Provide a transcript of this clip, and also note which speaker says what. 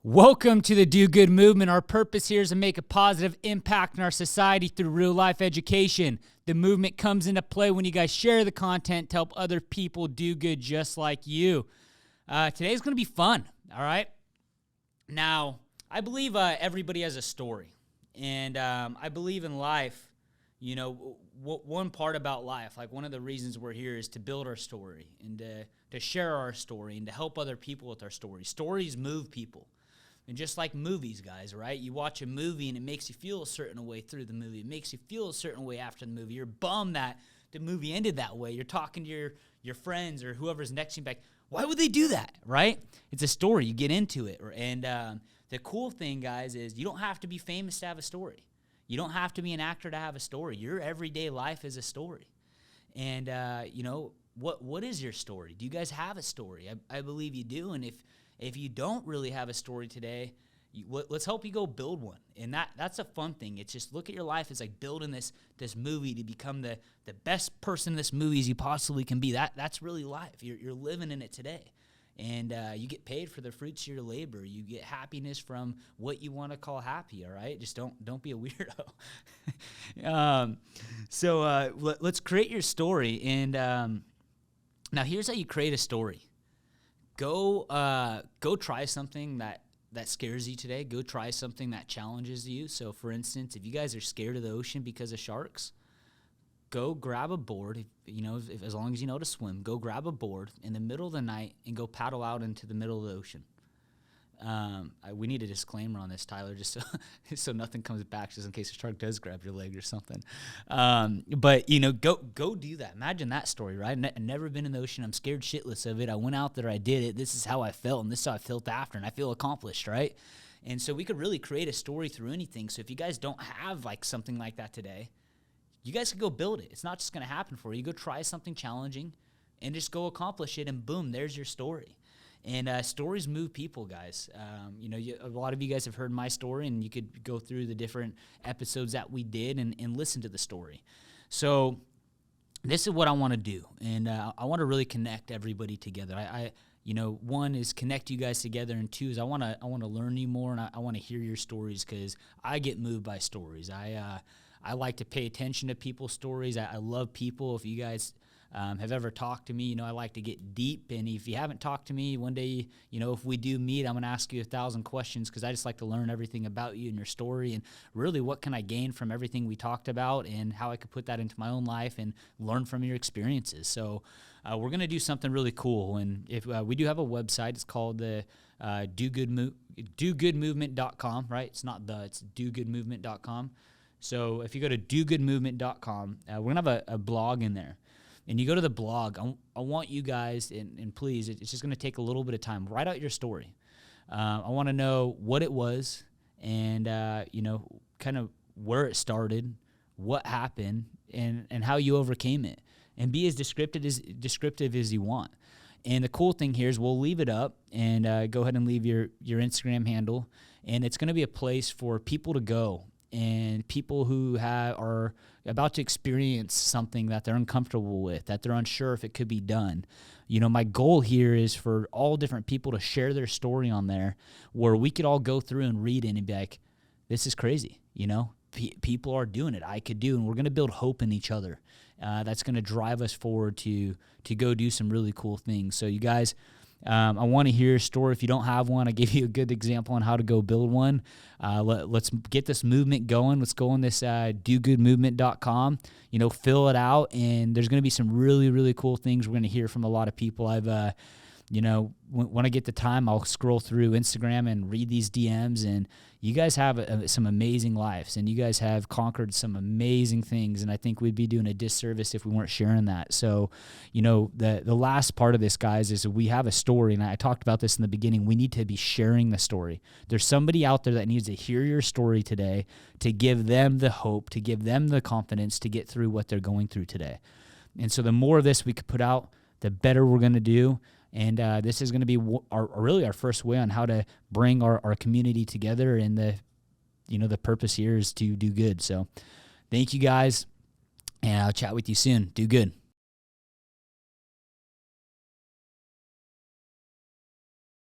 Speaker 1: Welcome to the Do Good Movement. Our purpose here is to make a positive impact in our society through real life education. The movement comes into play when you guys share the content to help other people do good just like you. Today's going to be fun, all right? Now, I believe everybody has a story. And I believe in life, you know, one part about life, like one of the reasons we're here is to build our story and to share our story and to help other people with our story. Stories move people. And just like movies, guys, right? You watch a movie and it makes you feel a certain way through the movie. It makes you feel a certain way after the movie. You're bummed that the movie ended that way. You're talking to your friends or whoever's next to you back, why would they do that, right? It's a story. You get into it. And the cool thing, guys, is you don't have to be famous to have a story. You don't have to be an actor to have a story. Your everyday life is a story. And, you know, what is your story? Do you guys have a story? I believe you do. And if you don't really have a story today, let's help you go build one. And that's a fun thing. It's just look at your life as like building this movie to become the best person in this movie as you possibly can be. That's really life. You're living in it today. And you get paid for the fruits of your labor. You get happiness from what you want to call happy, all right? Just don't be a weirdo. Let's create your story. And now here's how you create a story. Go try something that scares you today. Go try something that challenges you. So, for instance, if you guys are scared of the ocean because of sharks, go grab a board. As long as you know how to swim, go grab a board in the middle of the night and go paddle out into the middle of the ocean. We need a disclaimer on this, Tyler, just so nothing comes back, just in case a shark does grab your leg or something. But go do that. Imagine that story, right? I've never been in the ocean. I'm scared shitless of it. I went out there, I did it. This is how I felt, and this is how I felt after, and I feel accomplished, right? And so we could really create a story through anything. So if you guys don't have like something like that today, you guys can go build it. It's not just going to happen for you. Go try something challenging and just go accomplish it, and boom, there's your story. And stories move people, guys. A lot of you guys have heard my story, and you could go through the different episodes that we did and listen to the story. So this is what I want to do, and I want to really connect everybody together. One is connect you guys together, and two is I want to learn you more, and I want to hear your stories because I get moved by stories. I like to pay attention to people's stories. I love people. If you guys have ever talked to me, I like to get deep. And if you haven't talked to me, one day, if we do meet, I'm going to ask you 1,000 questions because I just like to learn everything about you and your story and really what can I gain from everything we talked about and how I could put that into my own life and learn from your experiences. So we're going to do something really cool. And if we do have a website, it's called the dogoodmovement.com, right? It's dogoodmovement.com. So if you go to dogoodmovement.com, we're going to have a blog in there. And you go to the blog, I want you guys, and please, it's just going to take a little bit of time. Write out your story. I want to know what it was and, kind of where it started, what happened, and how you overcame it. And be as descriptive as you want. And the cool thing here is we'll leave it up and go ahead and leave your Instagram handle. And it's going to be a place for people to go. And people who are about to experience something that they're uncomfortable with, that they're unsure if it could be done. My goal here is for all different people to share their story on there where we could all go through and read it and be like, this is crazy, people are doing it. I could do, and we're going to build hope in each other. That's going to drive us forward to go do some really cool things. So you guys, I want to hear your story. If you don't have one, I give you a good example on how to go build one. Let's get this movement going. Let's go on this dogoodmovement.com, fill it out, and there's going to be some really, really cool things we're going to hear from a lot of people. When I get the time, I'll scroll through Instagram and read these DMs, and you guys have some amazing lives, and you guys have conquered some amazing things, and I think we'd be doing a disservice if we weren't sharing that. So, the last part of this, guys, is we have a story, and I talked about this in the beginning. We need to be sharing the story. There's somebody out there that needs to hear your story today to give them the hope, to give them the confidence to get through what they're going through today. And so the more of this we could put out, the better we're going to do. And this is going to be our first way on how to bring our community together. And the purpose here is to do good. So thank you guys, and I'll chat with you soon. Do good.